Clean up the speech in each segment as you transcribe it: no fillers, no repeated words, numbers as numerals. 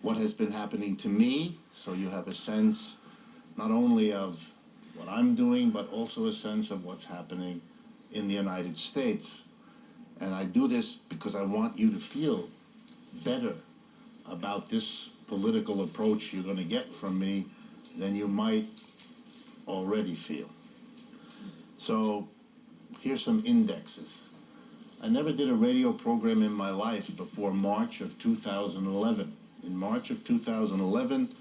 what has been happening to me, so you have a sense not only of what I'm doing, but also a sense of what's happening in the United States. And I do this because I want you to feel better about this political approach you're going to get from me than you might already feel. So here's some indexes. I never did a radio program in my life before March of 2011. In March of 2011,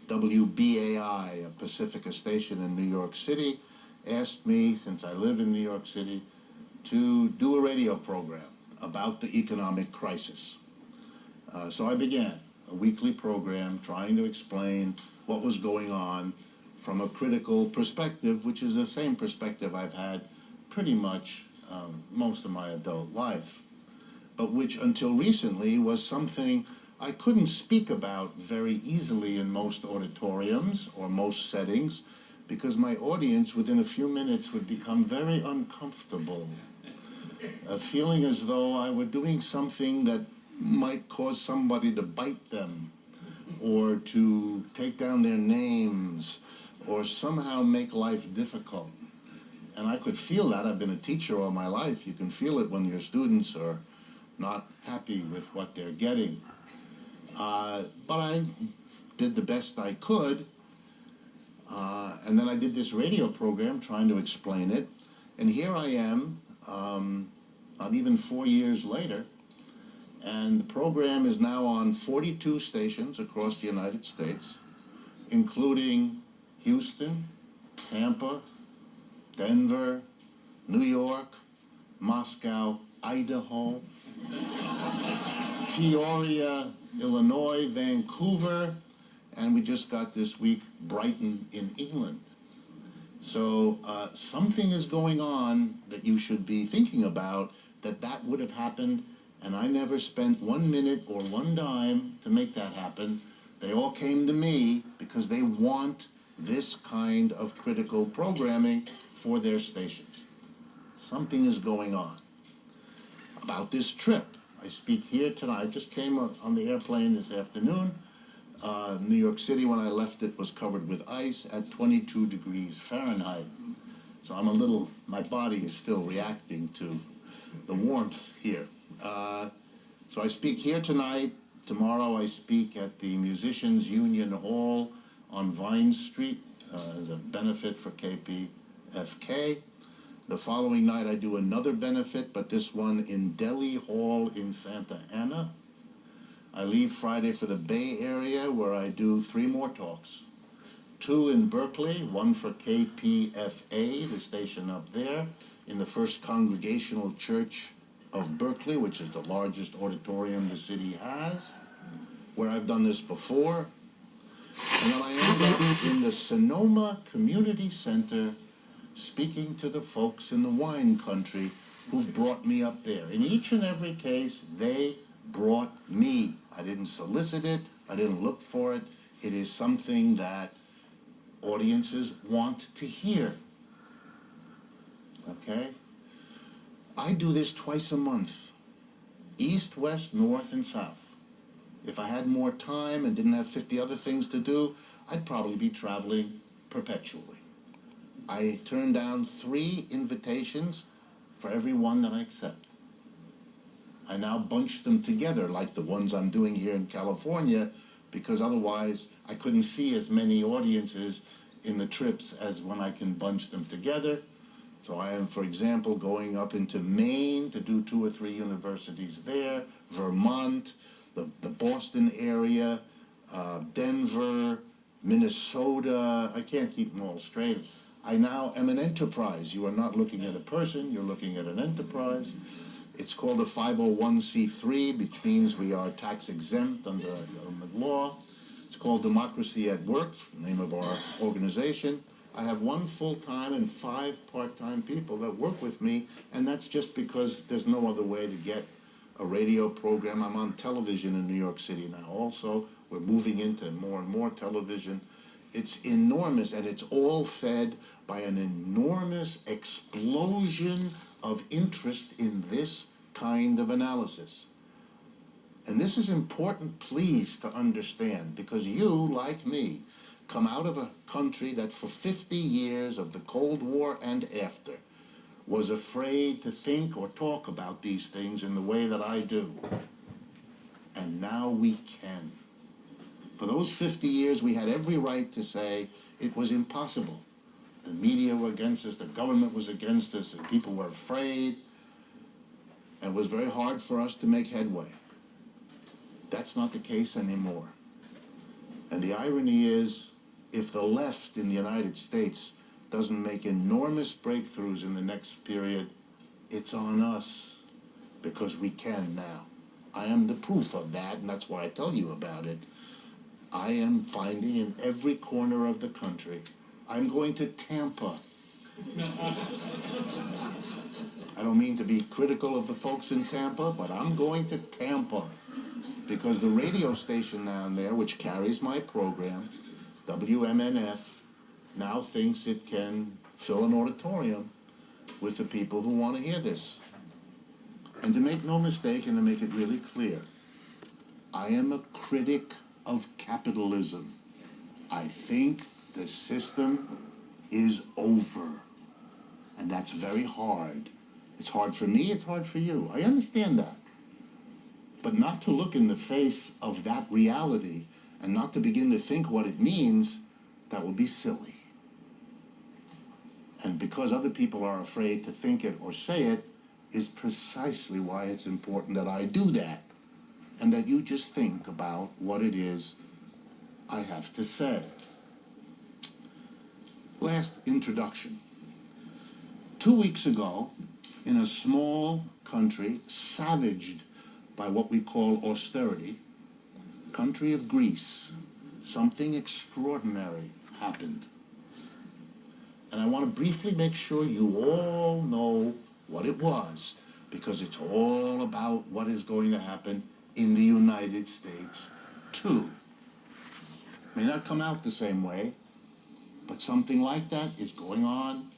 WBAI, a Pacifica station in New York City, asked me, since I live in New York City, to do a radio program about the economic crisis. So I began a weekly program trying to explain what was going on from a critical perspective, which is the same perspective I've had pretty much most of my adult life, but which until recently was something I couldn't speak about very easily in most auditoriums or most settings, because my audience within a few minutes would become very uncomfortable, feeling as though I were doing something that might cause somebody to bite them or to take down their names or somehow make life difficult. And I could feel that. I've been a teacher all my life. You can feel it when your students are not happy with what they're getting. But I did the best I could. And then I did this radio program trying to explain it. And here I am, not even 4 years later. And the program is now on 42 stations across the United States, including Houston, Tampa, Denver, New York, Moscow, Idaho, Peoria, Illinois, Vancouver, and we just got this week Brighton in England. So something is going on that you should be thinking about, that would have happened, and I never spent 1 minute or one dime to make that happen. They all came to me because they want this kind of critical programming for their stations. Something is going on. About this trip, I speak here tonight. I just came on the airplane this afternoon. New York City, when I left it, was covered with ice at 22 degrees Fahrenheit. So my body is still reacting to the warmth here. So I speak here tonight. Tomorrow I speak at the Musicians Union Hall on Vine Street as a benefit for KPFK. The following night I do another benefit, but this one in Delhi Hall in Santa Ana. I leave Friday for the Bay Area, where I do 3 more talks. 2 in Berkeley, one for KPFA, the station up there, in the First Congregational Church of Berkeley, which is the largest auditorium the city has, where I've done this before. And then I end up in the Sonoma Community Center speaking to the folks in the wine country who've brought me up there. In each and every case, they brought me. I didn't solicit it. I didn't look for it. It is something that audiences want to hear. Okay? I do this twice a month. East, west, north, and south. If I had more time and didn't have 50 other things to do, I'd probably be traveling perpetually. I turn down 3 invitations for every one that I accept. I now bunch them together like the ones I'm doing here in California, because otherwise I couldn't see as many audiences in the trips as when I can bunch them together. So I am, for example, going up into Maine to do 2 or 3 universities there, Vermont, the Boston area, Denver, Minnesota. I can't keep them all straight. I now am an enterprise. You are not looking at a person, you're looking at an enterprise. It's called a 501c3, which means we are tax exempt under government law. It's called Democracy at Work, the name of our organization. I have 1 full-time and 5 part-time people that work with me, and that's just because there's no other way to get a radio program. I'm on television in New York City now also. We're moving into more and more television. It's enormous, and it's all fed by an enormous explosion of interest in this kind of analysis. And this is important, please, to understand, because you, like me, come out of a country that for 50 years of the Cold War and after was afraid to think or talk about these things in the way that I do. And now we can. For those 50 years, we had every right to say it was impossible. The media were against us, the government was against us, and people were afraid, and it was very hard for us to make headway. That's not the case anymore. And the irony is, if the left in the United States doesn't make enormous breakthroughs in the next period, it's on us, because we can now. I am the proof of that, and that's why I tell you about it. I am finding in every corner of the country. I'm going to Tampa. I don't mean to be critical of the folks in Tampa, but I'm going to Tampa because the radio station down there, which carries my program, WMNF, now thinks it can fill an auditorium with the people who want to hear this. And to make no mistake and to make it really clear, I am a critic of capitalism. I think the system is over. And that's very hard. It's hard for me, it's hard for you. I understand that. But not to look in the face of that reality and not to begin to think what it means, that would be silly. And because other people are afraid to think it or say it, is precisely why it's important that I do that. And that you just think about what it is I have to say. Last introduction. 2 weeks ago, in a small country, savaged by what we call austerity, country of Greece, something extraordinary happened. And I want to briefly make sure you all know what it was, because it's all about what is going to happen in the United States, too. May not come out the same way, but something like that is going on.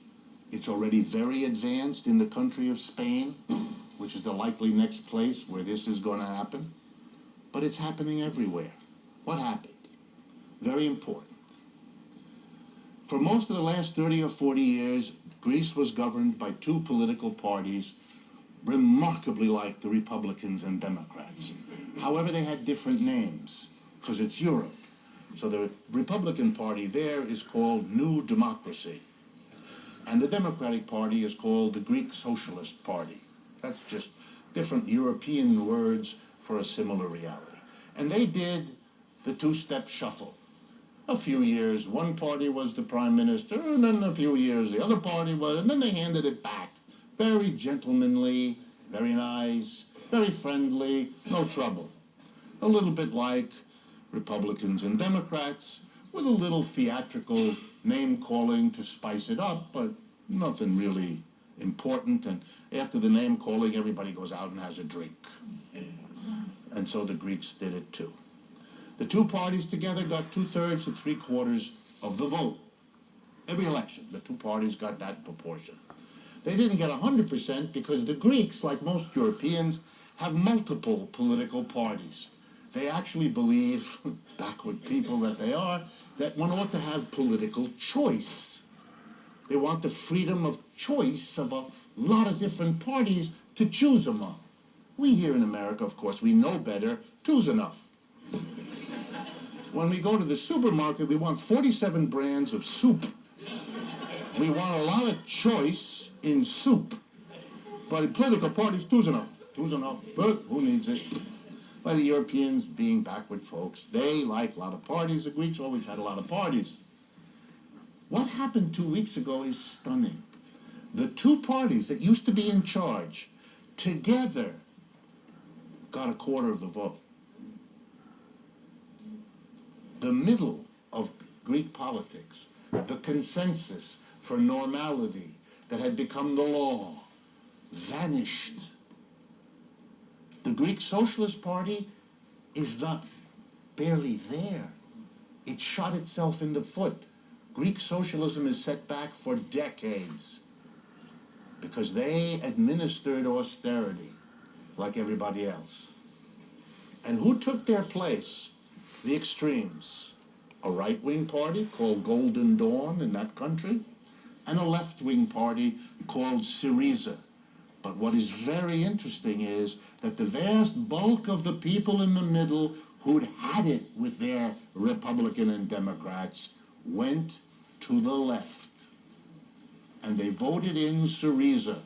It's already very advanced in the country of Spain, which is the likely next place where this is going to happen. But it's happening everywhere. What happened? Very important. For most of the last 30 or 40 years, Greece was governed by two political parties remarkably like the Republicans and Democrats. However, they had different names, because it's Europe. So the Republican Party there is called New Democracy. And the Democratic Party is called the Greek Socialist Party. That's just different European words for a similar reality. And they did the two-step shuffle. A few years, one party was the prime minister, and then a few years the other party was, and then they handed it back. Very gentlemanly, very nice, very friendly, no trouble. A little bit like Republicans and Democrats, with a little theatrical name-calling to spice it up, but nothing really important. And after the name-calling, everybody goes out and has a drink. And so the Greeks did it too. The two parties together got 2/3 to 3/4 of the vote. Every election, the two parties got that proportion. They didn't get 100% because the Greeks, like most Europeans, have multiple political parties. They actually believe, backward people that they are, that one ought to have political choice. They want the freedom of choice of a lot of different parties to choose among. We here in America, of course, we know better. Two's enough. When we go to the supermarket, we want 47 brands of soup. We want a lot of choice in soup. But in political parties, two's enough. Two's enough. But who needs it? By the Europeans, being backward folks, they like a lot of parties. The Greeks always had a lot of parties. What happened 2 weeks ago is stunning. The two parties that used to be in charge together got 1/4 of the vote. The middle of Greek politics, the consensus for normality that had become the law, vanished. The Greek Socialist Party is not barely there. It shot itself in the foot. Greek socialism is set back for decades because they administered austerity like everybody else. And who took their place? The extremes. A right-wing party called Golden Dawn in that country, and a left-wing party called Syriza. But what is very interesting is that the vast bulk of the people in the middle who'd had it with their Republican and Democrats went to the left. And they voted in Syriza.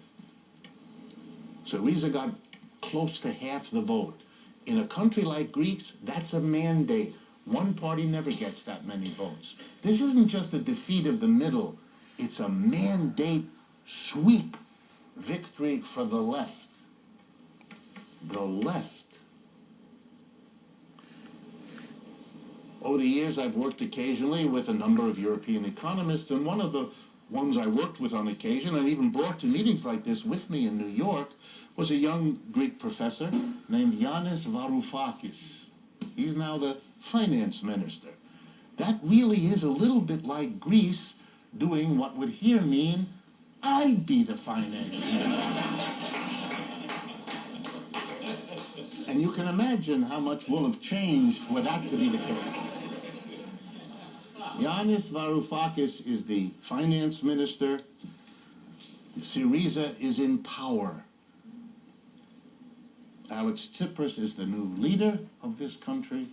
Syriza got close to half the vote. In a country like Greece, that's a mandate. One party never gets that many votes. This isn't just a defeat of the middle. It's a mandate sweep victory for the left. The left. Over the years, I've worked occasionally with a number of European economists, and one of the ones I worked with on occasion, and even brought to meetings like this with me in New York, was a young Greek professor named Yanis Varoufakis. He's now the finance minister. That really is a little bit like Greece doing what would here mean, I'd be the finance minister. And you can imagine how much will have changed for that to be the case. Yanis Varoufakis is the finance minister. Syriza is in power. Alex Tsipras is the new leader of this country,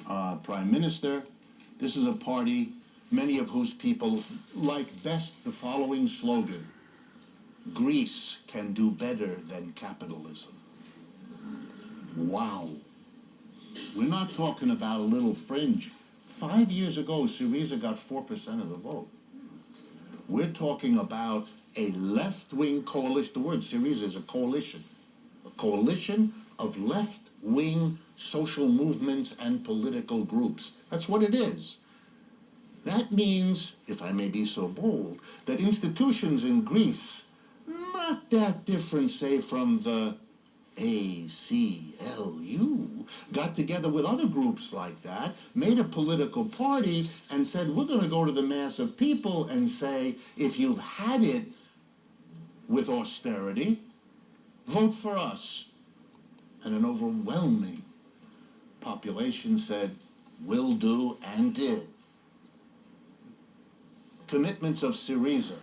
prime minister. This is a party, many of whose people like best the following slogan: Greece can do better than capitalism. Wow. We're not talking about a little fringe. 5 years ago, Syriza got 4% of the vote. We're talking about a left-wing coalition. The word Syriza is a coalition of left-wing social movements and political groups. That's what it is. That means, if I may be so bold, that institutions in Greece, not that different, say, from the ACLU, got together with other groups like that, made a political party, and said, we're going to go to the mass of people and say, if you've had it with austerity, vote for us. And an overwhelming population said, will do, and did. Commitments of Syriza: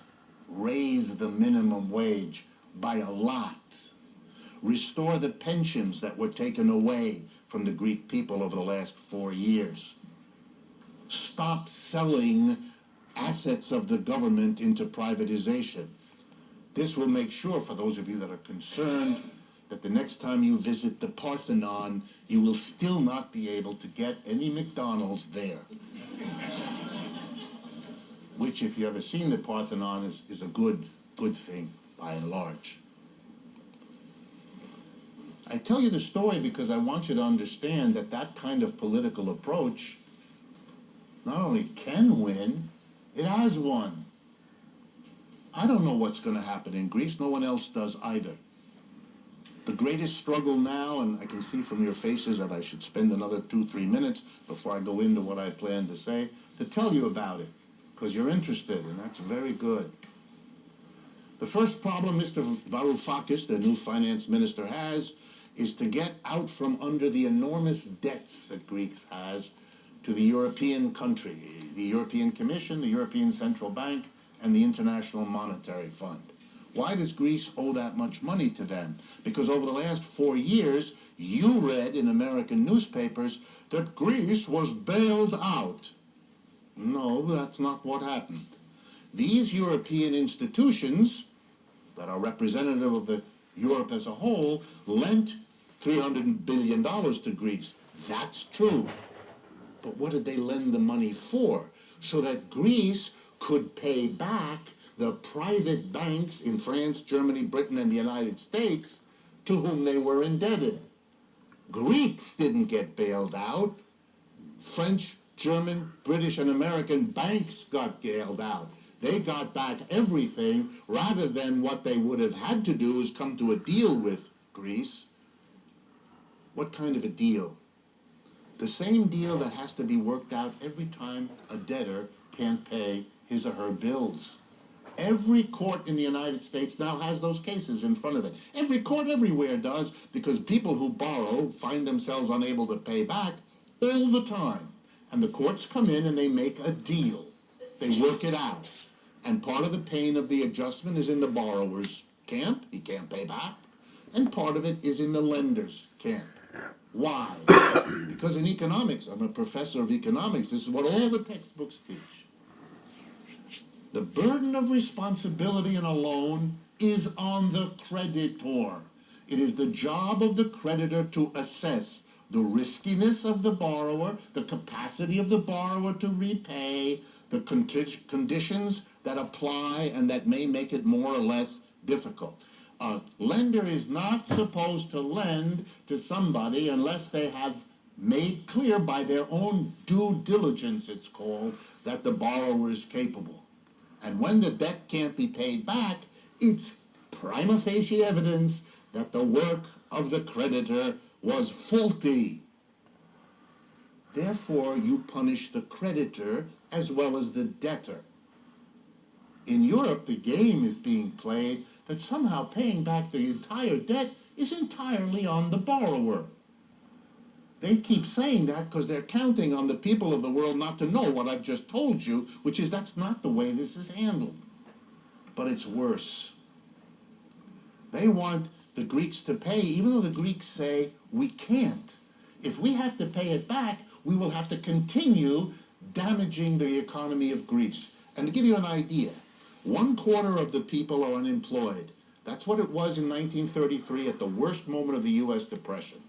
raise the minimum wage by a lot. Restore the pensions that were taken away from the Greek people over the last 4 years. Stop selling assets of the government into privatization. This will make sure, for those of you that are concerned, that the next time you visit the Parthenon, you will still not be able to get any McDonald's there. Which, if you've ever seen the Parthenon, is a good thing, by and large. I tell you the story because I want you to understand that that kind of political approach not only can win, it has won. I don't know what's going to happen in Greece. No one else does either. The greatest struggle now, and I can see from your faces that I should spend another 2-3 minutes before I go into what I plan to say, to tell you about it, because you're interested, and that's very good. The first problem Mr. Varoufakis, the new finance minister, has is to get out from under the enormous debts that Greece has to the European country, the European Commission, the European Central Bank, and the International Monetary Fund. Why does Greece owe that much money to them? Because over the last 4 years, you read in American newspapers that Greece was bailed out. No, that's not what happened. These European institutions that are representative of the Europe as a whole lent $300 billion to Greece. That's true. But what did they lend the money for? So that Greece could pay back the private banks in France, Germany, Britain, and the United States to whom they were indebted. Greeks didn't get bailed out. French, German, British, and American banks got bailed out. They got back everything, rather than what they would have had to do is come to a deal with Greece. What kind of a deal? The same deal that has to be worked out every time a debtor can't pay his or her bills. Every court in the United States now has those cases in front of it. Every court everywhere does, because people who borrow find themselves unable to pay back all the time. And the courts come in and they make a deal. They work it out. And part of the pain of the adjustment is in the borrower's camp. He can't pay back. And part of it is in the lender's camp. Why? Because in economics, I'm a professor of economics, this is what all the textbooks teach. The burden of responsibility in a loan is on the creditor. It is the job of the creditor to assess the riskiness of the borrower, the capacity of the borrower to repay, the conditions that apply and that may make it more or less difficult. A lender is not supposed to lend to somebody unless they have made clear by their own due diligence, it's called, that the borrower is capable. And when the debt can't be paid back, it's prima facie evidence that the work of the creditor was faulty. Therefore, you punish the creditor as well as the debtor. In Europe, the game is being played that somehow paying back the entire debt is entirely on the borrower. They keep saying that because they're counting on the people of the world not to know what I've just told you, which is that's not the way this is handled. But it's worse. They want the Greeks to pay, even though the Greeks say we can't. If we have to pay it back, we will have to continue damaging the economy of Greece. And to give you an idea, 1/4 of the people are unemployed. That's what it was in 1933 at the worst moment of the U.S. Depression.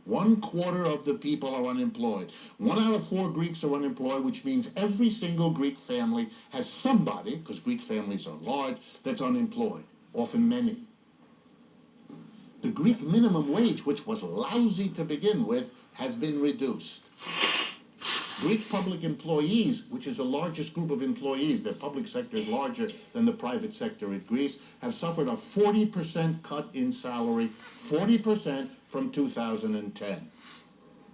1/4 of the people are unemployed. 1 out of 4 Greeks are unemployed, which means every single Greek family has somebody, because Greek families are large, that's unemployed, often many. The Greek minimum wage, which was lousy to begin with, has been reduced. Greek public employees, which is the largest group of employees, their public sector is larger than the private sector in Greece, have suffered a 40% cut in salary, 40% from 2010.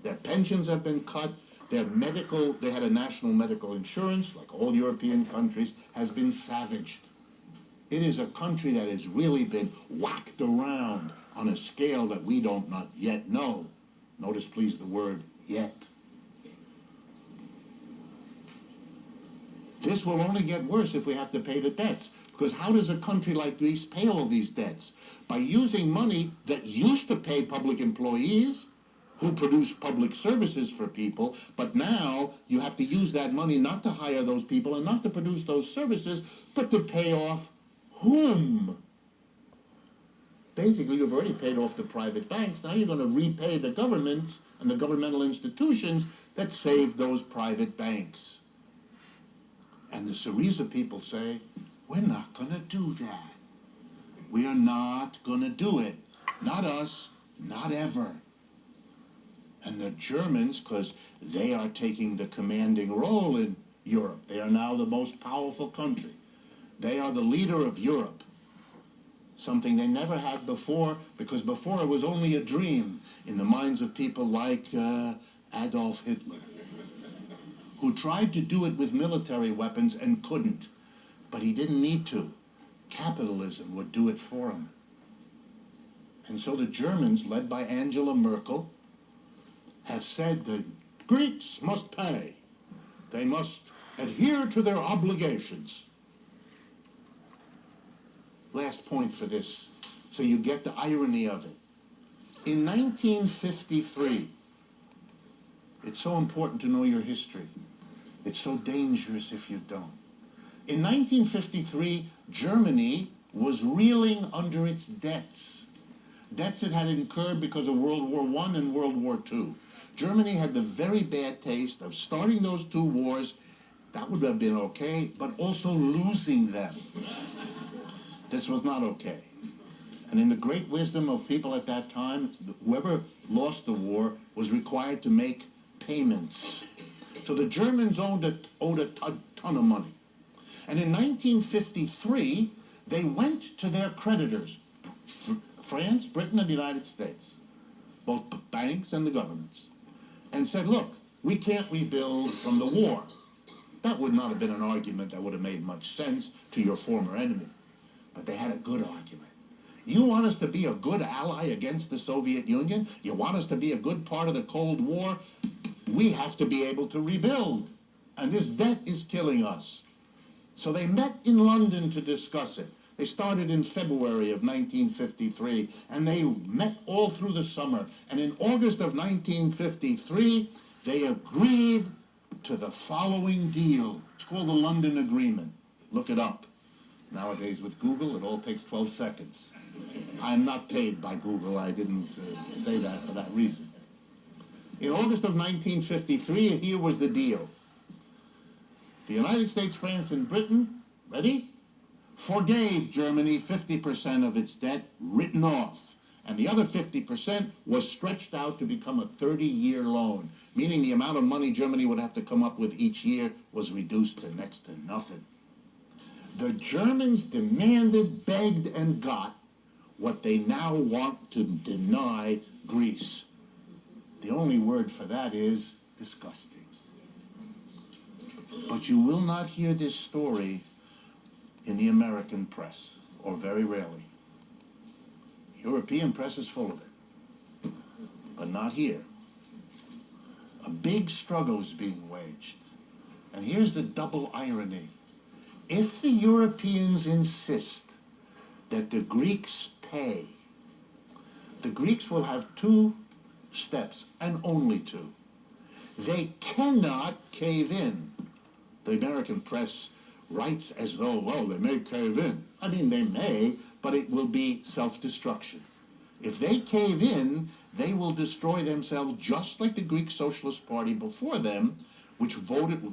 Their pensions have been cut, they had a national medical insurance, like all European countries, has been savaged. It is a country that has really been whacked around on a scale that we don't not yet know. Notice, please, the word yet. This will only get worse if we have to pay the debts. Because how does a country like Greece pay all these debts? By using money that used to pay public employees who produce public services for people, but now you have to use that money not to hire those people and not to produce those services, but to pay off whom? Basically, you've already paid off the private banks. Now you're going to repay the governments and the governmental institutions that saved those private banks. And the Syriza people say, we're not going to do that. We are not going to do it. Not us, not ever. And the Germans, because they are taking the commanding role in Europe, they are now the most powerful country. They are the leader of Europe. Something they never had before, because before it was only a dream in the minds of people like Adolf Hitler, who tried to do it with military weapons and couldn't. But he didn't need to. Capitalism would do it for him. And so the Germans, led by Angela Merkel, have said the Greeks must pay. They must adhere to their obligations. Last point for this, so you get the irony of it. In 1953, it's so important to know your history. It's so dangerous if you don't. In 1953, Germany was reeling under its debts. Debts it had incurred because of World War I and World War II. Germany had the very bad taste of starting those two wars. That would have been okay, but also losing them. This was not okay. And in the great wisdom of people at that time, whoever lost the war was required to make payments. So the Germans owed a ton of money. And in 1953, they went to their creditors, France, Britain, and the United States, both banks and the governments, and said, look, we can't rebuild from the war. That would not have been an argument that would have made much sense to your former enemy. But they had a good argument. You want us to be a good ally against the Soviet Union? You want us to be a good part of the Cold War? We have to be able to rebuild. And this debt is killing us. So they met in London to discuss it. They started in February of 1953, and they met all through the summer. And in August of 1953, they agreed to the following deal. It's called the London Agreement. Look it up. Nowadays with Google, it all takes 12 seconds. I'm not paid by Google. I didn't say that for that reason. In August of 1953, here was the deal. The United States, France, and Britain, ready? Forgave Germany 50% of its debt, written off. And the other 50% was stretched out to become a 30-year loan, meaning the amount of money Germany would have to come up with each year was reduced to next to nothing. The Germans demanded, begged, and got what they now want to deny Greece. The only word for that is disgusting. But you will not hear this story in the American press, or very rarely. European press is full of it, but not here. A big struggle is being waged. And here's the double irony. If the Europeans insist that the Greeks pay, the Greeks will have two steps, and only two. They cannot cave in. The American press writes as though, well, they may cave in. I mean, they may, but it will be self-destruction. If they cave in, they will destroy themselves just like the Greek Socialist Party before them, which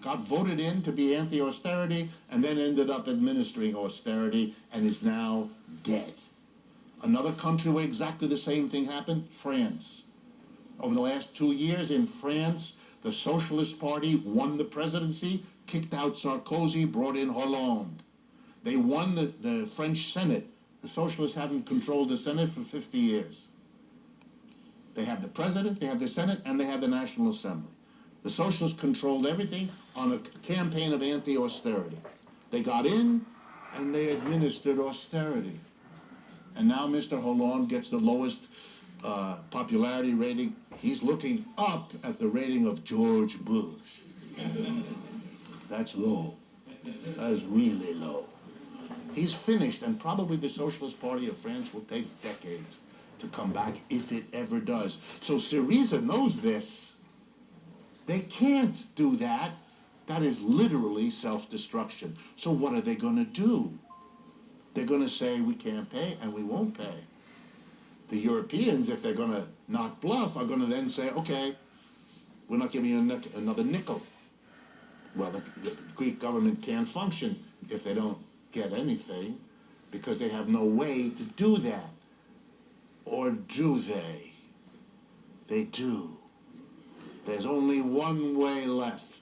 got voted in to be anti-austerity and then ended up administering austerity and is now dead. Another country where exactly the same thing happened, France. Over the last 2 years in France, the Socialist Party won the presidency, kicked out Sarkozy, brought in Hollande. They won the French Senate. The Socialists haven't controlled the Senate for 50 years. They have the president, they have the Senate, and they have the National Assembly. The Socialists controlled everything on a campaign of anti-austerity. They got in, and they administered austerity. And now Mr. Hollande gets the lowest popularity rating. He's looking up at the rating of George Bush. That's low. That is really low. He's finished, and probably the Socialist Party of France will take decades to come back, if it ever does. So Syriza knows this. They can't do that. That is literally self-destruction. So what are they going to do? They're going to say, we can't pay, and we won't pay. The Europeans, if they're going to not bluff, are going to then say, okay, we're not giving you another nickel. Well, the Greek government can't function if they don't get anything, because they have no way to do that. Or do they? They do. There's only one way left.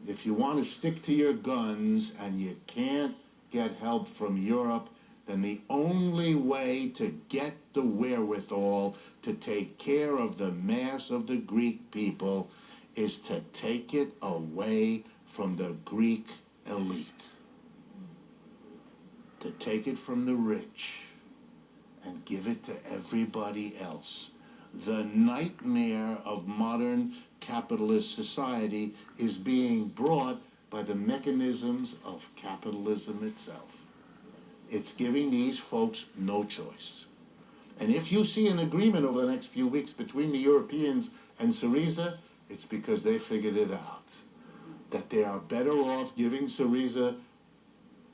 If you want to stick to your guns and you can't get help from Europe, then the only way to get the wherewithal to take care of the mass of the Greek people is to take it away from the Greek elite. To take it from the rich and give it to everybody else. The nightmare of modern capitalist society is being brought by the mechanisms of capitalism itself. It's giving these folks no choice. And if you see an agreement over the next few weeks between the Europeans and Syriza, it's because they figured it out. That they are better off giving Syriza,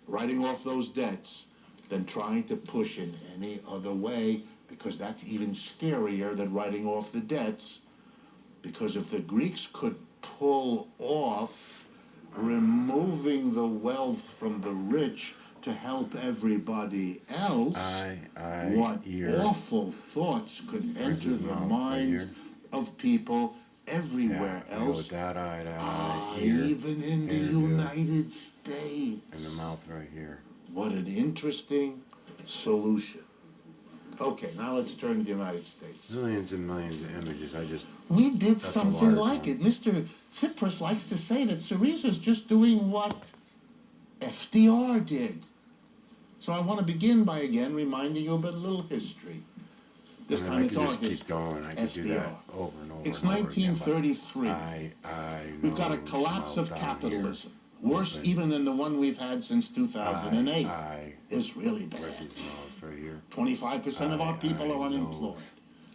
writing off those debts, than trying to push in any other way, because that's even scarier than writing off the debts. Because if the Greeks could pull off removing the wealth from the rich to help everybody else, what awful thoughts could enter the minds of people everywhere else, even in the United States. And the mouth right here. What an interesting solution. Okay, now let's turn to the United States. Millions and millions of images. We did That's a something large like one. it. Mr. Tsipras likes to say that Syriza's just doing what FDR did. So I want to begin by again reminding you of a little history. This time I it's could our just keep history. going. I could do FDR. that over and over It's and over again. 1933. I We've got a know collapse some of out down capitalism. here Worse who've been- even than the one we've had since 2008. I It's really bad. where's his mouth right here? 25% of our people are I unemployed. know.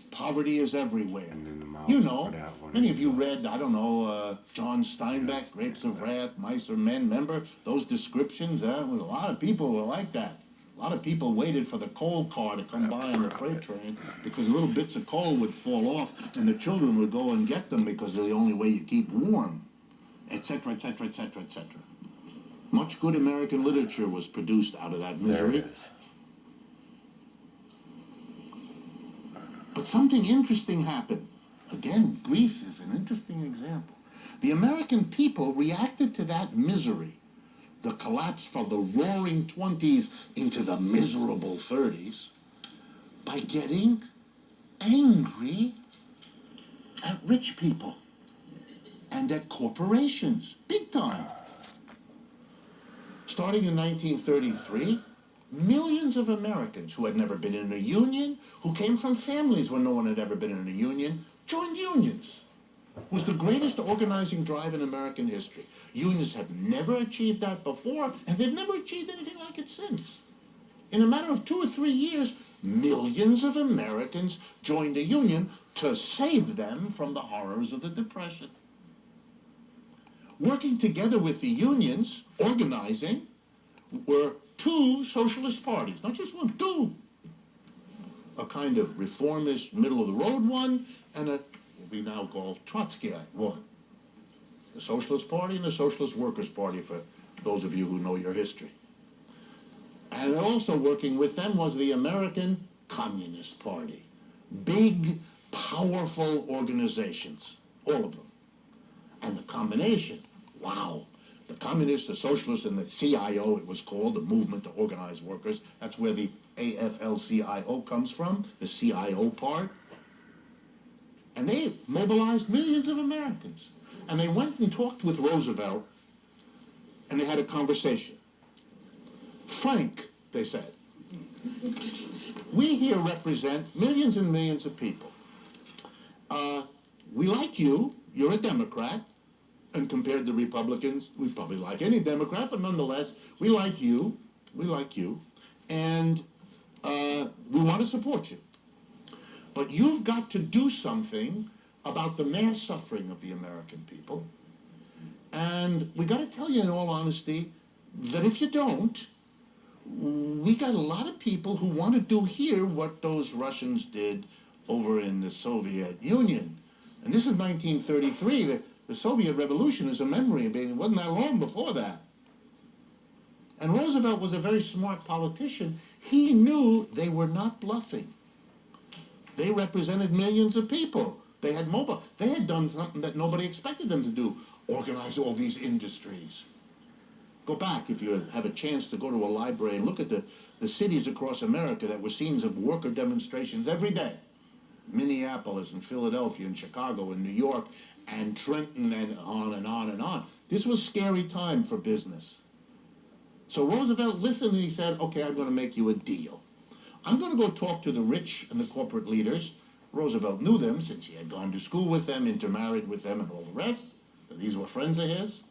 Poverty is everywhere. And then the mouth You for know, that one many is of you the- read, I don't know, John Steinbeck, Grapes of Wrath, Mice or Men. Remember those descriptions? A lot of people were like that. A lot of people waited for the coal car to come by on the freight train because little bits of coal would fall off and the children would go and get them because they're the only way you keep warm, etc., etc., etc., etc. Much good American literature was produced out of that There misery. it is. But something interesting happened. Again, Greece is an interesting example. The American people reacted to that misery, the collapse from the roaring 20s into the miserable 30s, by getting angry at rich people and at corporations, big time. Starting in 1933, millions of Americans who had never been in a union, who came from families where no one had ever been in a union, joined unions. It was the greatest organizing drive in American history. Unions have never achieved that before, and they've never achieved anything like it since. In a matter of 2 or 3 years, millions of Americans joined a union to save them from the horrors of the Depression. Working together with the unions, organizing, were two socialist parties, not just one, two. A kind of reformist, middle-of-the-road one, and a, what we now call Trotskyite one. The Socialist Party and the Socialist Workers' Party, for those of you who know your history. And also working with them was the American Communist Party. Big, powerful organizations, all of them. And the combination, wow. The communists, the socialists, and the CIO, it was called, the Movement to Organize Workers. That's where the AFL-CIO comes from, the CIO part. And they mobilized millions of Americans. And they went and talked with Roosevelt, and they had a conversation. Frank, they said, we here represent millions and millions of people. We like you, you're a Democrat, and compared to Republicans, we probably like any Democrat, but nonetheless, we like you, and we want to support you. But you've got to do something about the mass suffering of the American people. And we got to tell you in all honesty that if you don't, we got a lot of people who want to do here what those Russians did over in the Soviet Union. And this is 1933. The Soviet Revolution is a memory. It wasn't that long before that. And Roosevelt was a very smart politician. He knew they were not bluffing. They represented millions of people. They had done something that nobody expected them to do, organize all these industries. Go back, if you have a chance to go to a library and look at the cities across America that were scenes of worker demonstrations every day. Minneapolis and Philadelphia and Chicago and New York and Trenton and on and on and on. This was a scary time for business. So Roosevelt listened and he said, okay, I'm going to make you a deal. I'm going to go talk to the rich and the corporate leaders. Roosevelt knew them since he had gone to school with them, intermarried with them and all the rest. So these were friends of his.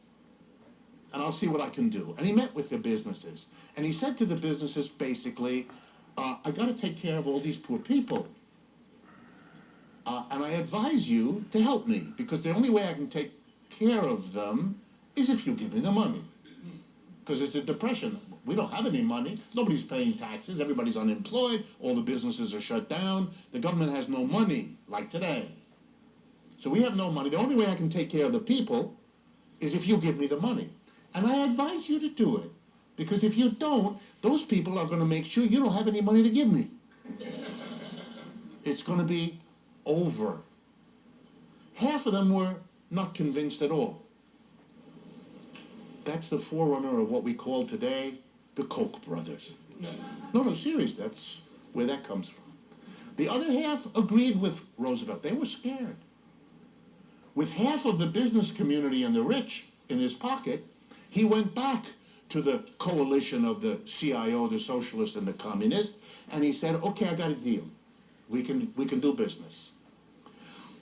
And I'll see what I can do. And he met with the businesses. And he said to the businesses, basically, I got to take care of all these poor people. And I advise you to help me, because the only way I can take care of them is if you give me the money. Because it's a depression. We don't have any money. Nobody's paying taxes. Everybody's unemployed. All the businesses are shut down. The government has no money, like today. So we have no money. The only way I can take care of the people is if you give me the money. And I advise you to do it. Because if you don't, those people are going to make sure you don't have any money to give me. It's going to be over. Half of them were not convinced at all. That's the forerunner of what we call today the Koch brothers. No, serious, that's where that comes from. The other half agreed with Roosevelt. They were scared. With half of the business community and the rich in his pocket, he went back to the coalition of the CIO, the socialists, and the communists, and he said, okay, I got a deal. We can do business.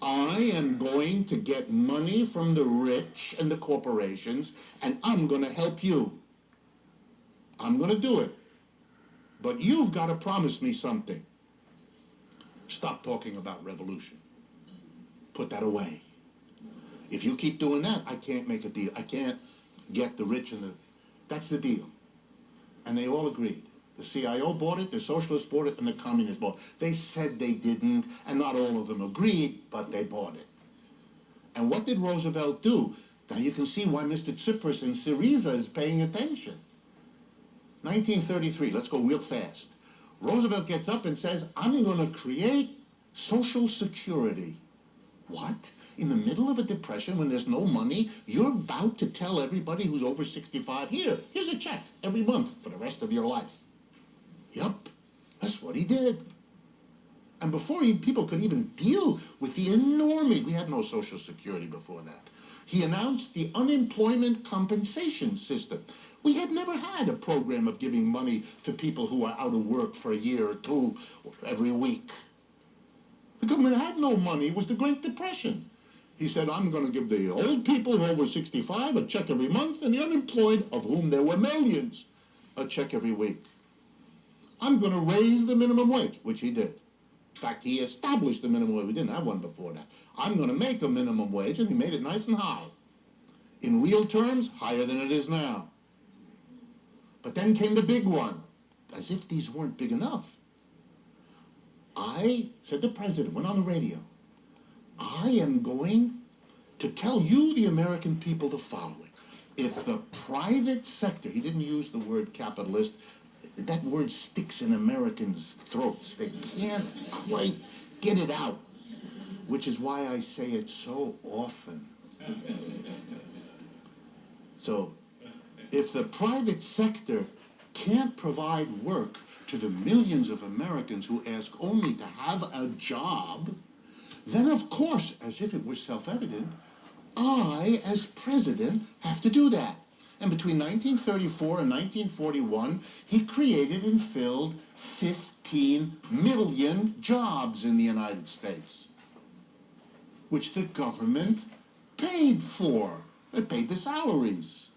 I am going to get money from the rich and the corporations, and I'm going to help you. I'm going to do it. But you've got to promise me something. Stop talking about revolution. Put that away. If you keep doing that, I can't make a deal. I can't get the rich and the... That's the deal. And they all agreed. The CIO bought it, the socialists bought it, and the communists bought it. They said they didn't, and not all of them agreed, but they bought it. And what did Roosevelt do? Now you can see why Mr. Tsipras in Syriza is paying attention. 1933, let's go real fast. Roosevelt gets up and says, I'm going to create Social Security. What? In the middle of a depression when there's no money, you're about to tell everybody who's over 65, here's a check every month for the rest of your life. Yup, that's what he did. And before people could even deal with the enormity, we had no Social Security before that, he announced the unemployment compensation system. We had never had a program of giving money to people who are out of work for a year or two every week. The government had no money. It was the Great Depression. He said, I'm going to give the old people over 65 a check every month, and the unemployed, of whom there were millions, a check every week. I'm going to raise the minimum wage, which he did. In fact, he established the minimum wage. We didn't have one before that. I'm going to make a minimum wage, and he made it nice and high. In real terms, higher than it is now. But then came the big one, as if these weren't big enough. I, said the president, went on the radio, I am going to tell you, the American people, the following. If the private sector, he didn't use the word capitalist, that word sticks in Americans' throats. They can't quite get it out, which is why I say it so often. So, if the private sector can't provide work to the millions of Americans who ask only to have a job, then of course, as if it were self-evident, I, as president, have to do that. And between 1934 and 1941, he created and filled 15 million jobs in the United States, which the government paid for. It paid the salaries.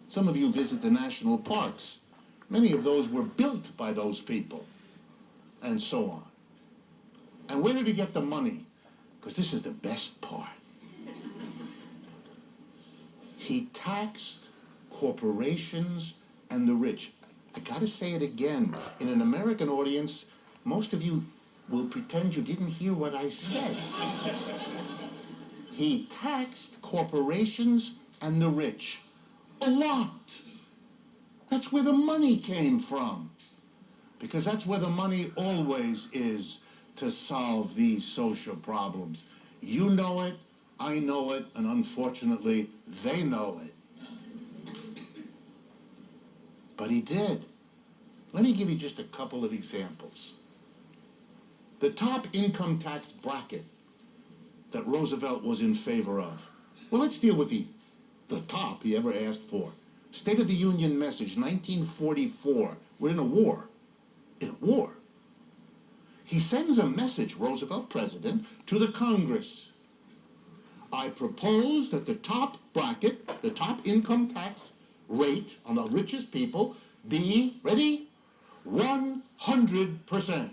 Some of you visit the national parks. Many of those were built by those people, and so on. And where did he get the money? Because this is the best part. He taxed corporations and the rich. I gotta say it again. In an American audience, most of you will pretend you didn't hear what I said. He taxed corporations and the rich. A lot. That's where the money came from. Because that's where the money always is to solve these social problems. You know it, I know it, and unfortunately, they know it. But he did. Let me give you just a couple of examples. The top income tax bracket that Roosevelt was in favor of. Well, let's deal with the top he ever asked for. State of the Union message, 1944. We're in a war. In a war. He sends a message, Roosevelt, president, to the Congress. I propose that the top bracket, the top income tax rate on the richest people be, ready, 100%.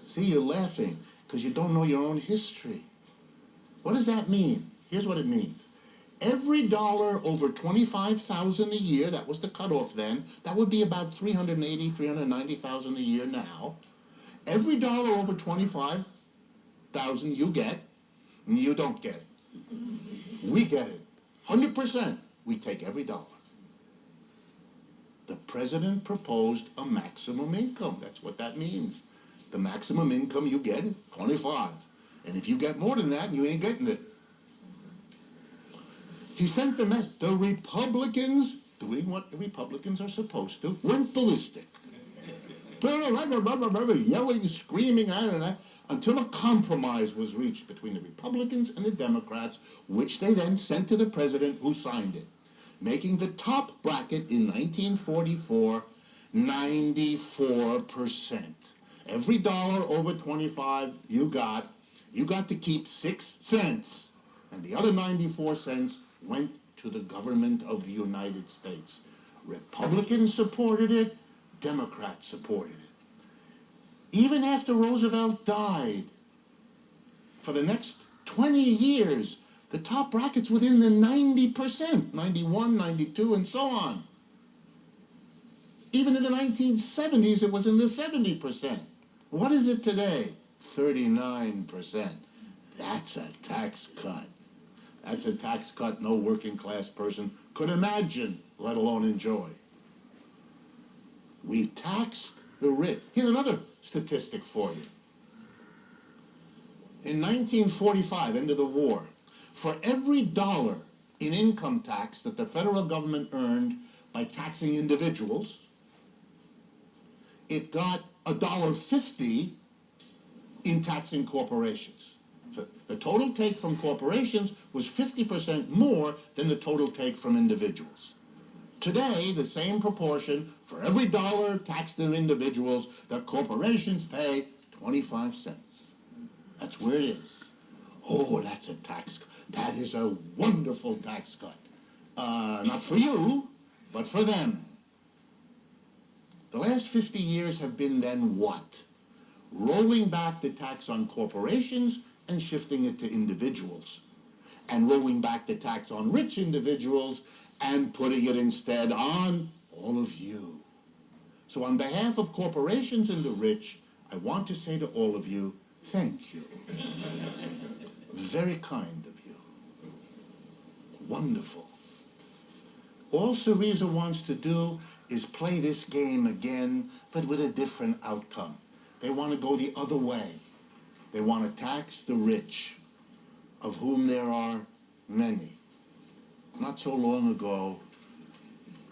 See, you're laughing because you don't know your own history. What does that mean? Here's what it means. Every dollar over $25,000 a year, that was the cutoff then, that would be about $380,000, $390,000 a year now. Every dollar over $25,000 you get, and you don't get. We get it. 100%. We take every dollar. The president proposed a maximum income. That's what that means. The maximum income you get, 25. And if you get more than that, you ain't getting it. He sent the message. The Republicans, doing what the Republicans are supposed to, went ballistic. yelling, screaming, until a compromise was reached between the Republicans and the Democrats, which they then sent to the president, who signed it, making the top bracket in 1944 94%. Every dollar over 25 you got to keep 6 cents, and the other 94 cents went to the government of the United States. Republicans supported it, Democrats supported it. Even after Roosevelt died, for the next 20 years, the top bracket's within the 90%, 91, 92, and so on. Even in the 1970s, it was in the 70%. What is it today? 39%. That's a tax cut. That's a tax cut no working class person could imagine, let alone enjoy. We taxed the rich. Here's another statistic for you. In 1945, end of the war, for every dollar in income tax that the federal government earned by taxing individuals, it got $1.50 in taxing corporations. So the total take from corporations was 50% more than the total take from individuals. Today, the same proportion, for every dollar taxed in individuals, the corporations pay 25 cents. That's where it is. Oh, that's a tax cut. That is a wonderful tax cut. Not for you, but for them. The last 50 years have been then what? Rolling back the tax on corporations and shifting it to individuals. And rolling back the tax on rich individuals and putting it instead on all of you. So on behalf of corporations and the rich, I want to say to all of you, thank you. Very kind of you. Wonderful. All Syriza wants to do is play this game again, but with a different outcome. They want to go the other way. They want to tax the rich, of whom there are many. Not so long ago,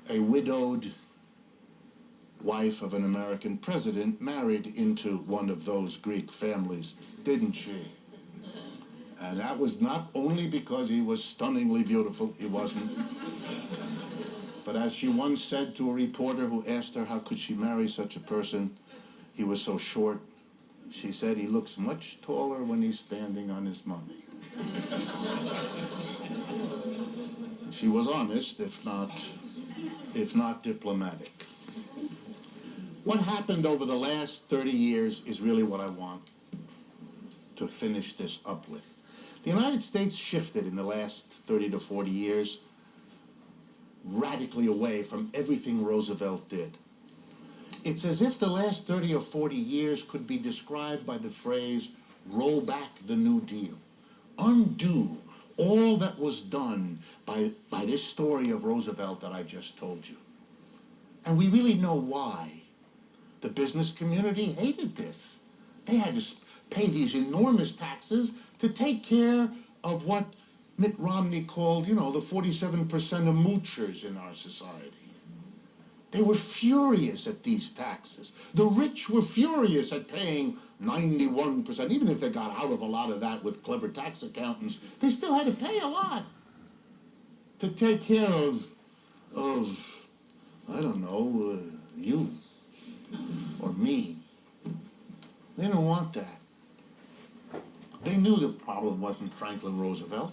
a widowed wife of an American president married into one of those Greek families, didn't she? And that was not only because he was stunningly beautiful, he wasn't. But as she once said to a reporter who asked her how could she marry such a person, he was so short, she said he looks much taller when he's standing on his money. She was honest, if not diplomatic. What happened over the last 30 years is really what I want to finish this up with. The United States shifted in the last 30 to 40 years radically away from everything Roosevelt did. It's as if the last 30 or 40 years could be described by the phrase, roll back the New Deal. Undo all that was done by this story of Roosevelt that I just told you. And we really know why. The business community hated this. They had to pay these enormous taxes to take care of what Mitt Romney called, the 47% of moochers in our society. They were furious at these taxes. The rich were furious at paying 91%. Even if they got out of a lot of that with clever tax accountants, they still had to pay a lot to take care of I don't know, you or me. They didn't want that. They knew the problem wasn't Franklin Roosevelt.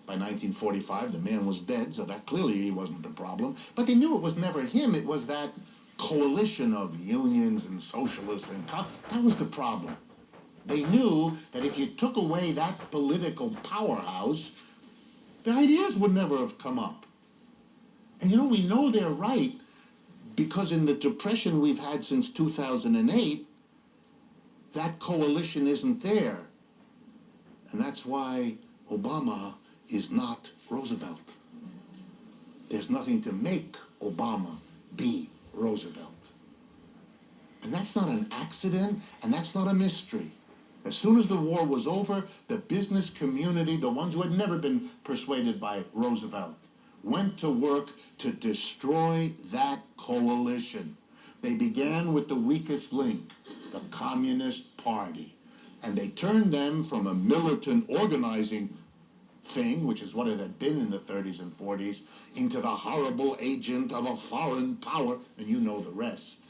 By 1945, the man was dead, so that clearly he wasn't the problem. But they knew it was never him. It was that coalition of unions and socialists and that was the problem. They knew that if you took away that political powerhouse, the ideas would never have come up. And we know they're right because in the depression we've had since 2008, that coalition isn't there. And that's why Obama is not Roosevelt. There's nothing to make Obama be Roosevelt. And that's not an accident, and that's not a mystery. As soon as the war was over, the business community, the ones who had never been persuaded by Roosevelt, went to work to destroy that coalition. They began with the weakest link, the Communist Party. And they turned them from a militant organizing thing, which is what it had been in the 30s and 40s, into the horrible agent of a foreign power, and you know the rest.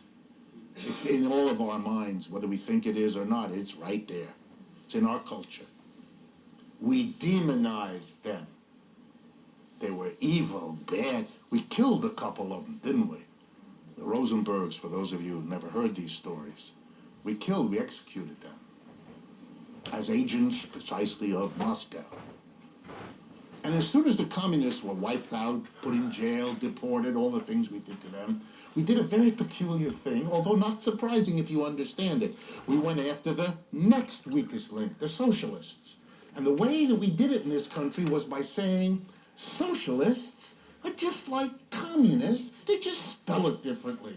It's in all of our minds, whether we think it is or not, it's right there. It's in our culture. We demonized them. They were evil, bad. We killed a couple of them, didn't we? The Rosenbergs, for those of you who've never heard these stories. We executed them as agents precisely of Moscow. And as soon as the communists were wiped out, put in jail, deported, all the things we did to them, we did a very peculiar thing, although not surprising if you understand it. We went after the next weakest link, the socialists. And the way that we did it in this country was by saying, socialists are just like communists, they just spell it differently.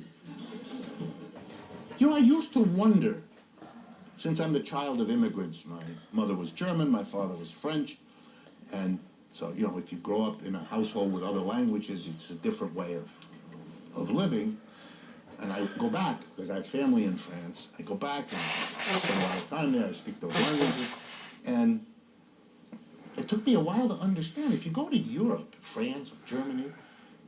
You know, I used to wonder, since I'm the child of immigrants, my mother was German, my father was French, and so, you know, if you grow up in a household with other languages, it's a different way of living. And I go back, because I have family in France, I go back and spend a lot of time there, I speak those languages, and it took me a while to understand. If you go to Europe, France, or Germany,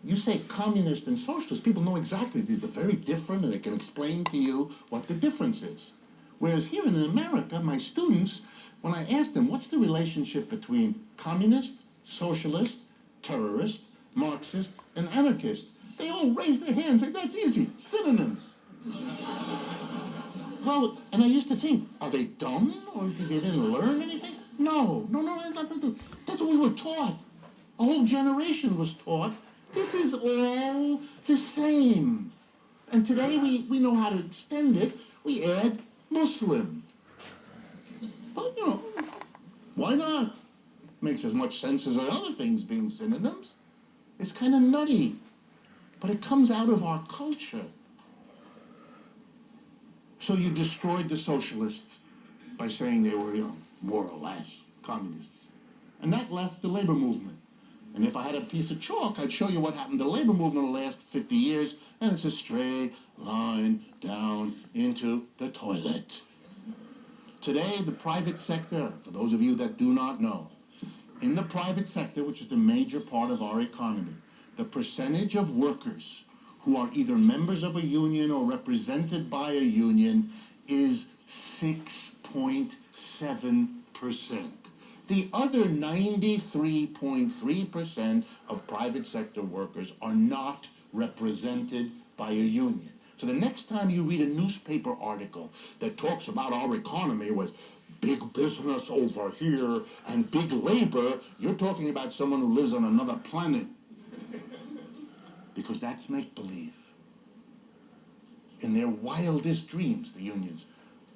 you say communist and socialist, people know exactly, they're very different, and they can explain to you what the difference is. Whereas here in America, my students, when I ask them, what's the relationship between communist, socialist, terrorist, Marxist, and anarchist, they all raise their hands like, that's easy, synonyms. Well, and I used to think, are they dumb, or did they didn't learn anything? No, that's nothing to do. That's what we were taught. A whole generation was taught, this is all the same. And today we know how to extend it. We add Muslim. But, you know, why not? Makes as much sense as the other things being synonyms. It's kind of nutty. But it comes out of our culture. So you destroyed the socialists by saying they were, you know, more or less communists. And that left the labor movement. And if I had a piece of chalk, I'd show you what happened to the labor movement in the last 50 years, and it's a straight line down into the toilet. Today, the private sector, for those of you that do not know, in the private sector, which is the major part of our economy, the percentage of workers who are either members of a union or represented by a union is 6.7%. The other 93.3% of private sector workers are not represented by a union. So the next time you read a newspaper article that talks about our economy with big business over here and big labor, you're talking about someone who lives on another planet. Because that's make-believe. In their wildest dreams, the unions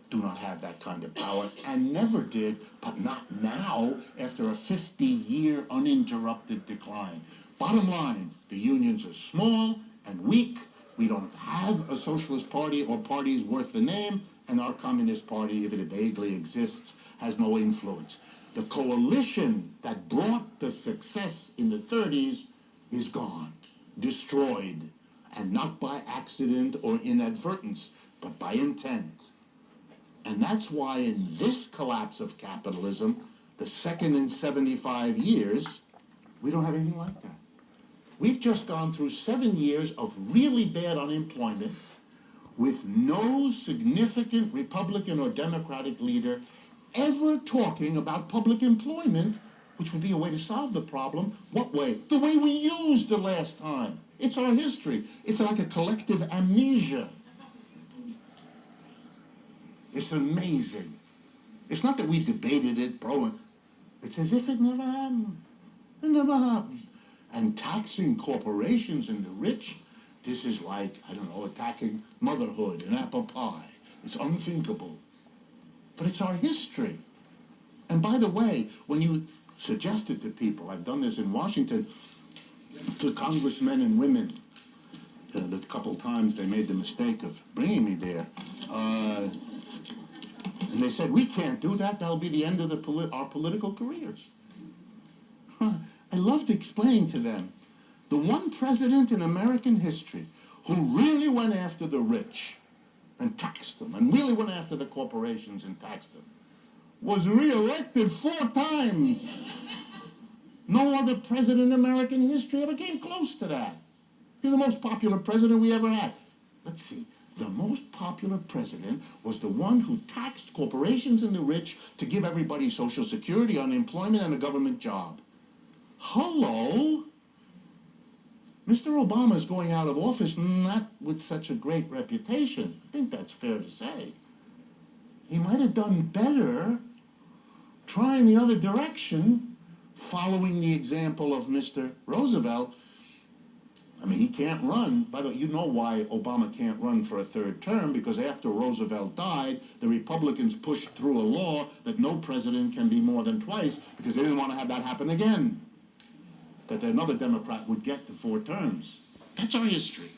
do not have that kind of power, and never did, but not now, after a 50-year uninterrupted decline. Bottom line, the unions are small and weak. We don't have a socialist party or parties worth the name, and our communist party, if it vaguely exists, has no influence. The coalition that brought the success in the 30s is gone, destroyed, and not by accident or inadvertence, but by intent. And that's why in this collapse of capitalism, the second in 75 years, we don't have anything like that. We've just gone through 7 years of really bad unemployment with no significant Republican or Democratic leader ever talking about public employment, which would be a way to solve the problem. What way? The way we used the last time. It's our history. It's like a collective amnesia. It's amazing. It's not that we debated it, bro. It's as if it never happened. It never happened. And taxing corporations and the rich, this is like, I don't know, attacking motherhood and apple pie. It's unthinkable. But it's our history. And by the way, when you suggest it to people, I've done this in Washington, to congressmen and women, the couple times they made the mistake of bringing me there, and they said, we can't do that, that'll be the end of our political careers. I loved explaining to them, the one president in American history who really went after the rich and taxed them, and really went after the corporations and taxed them, was reelected 4 times. No other president in American history ever came close to that. He's the most popular president we ever had. Let's see. The most popular president was the one who taxed corporations and the rich to give everybody Social Security, unemployment, and a government job. Hello? Mr. Obama is going out of office not with such a great reputation. I think that's fair to say. He might have done better trying the other direction, following the example of Mr. Roosevelt. I mean, he can't run. By the way, you know why Obama can't run for a 3rd term, because after Roosevelt died, the Republicans pushed through a law that no president can be more than twice, because they didn't want to have that happen again, that another Democrat would get to 4 terms. That's our history.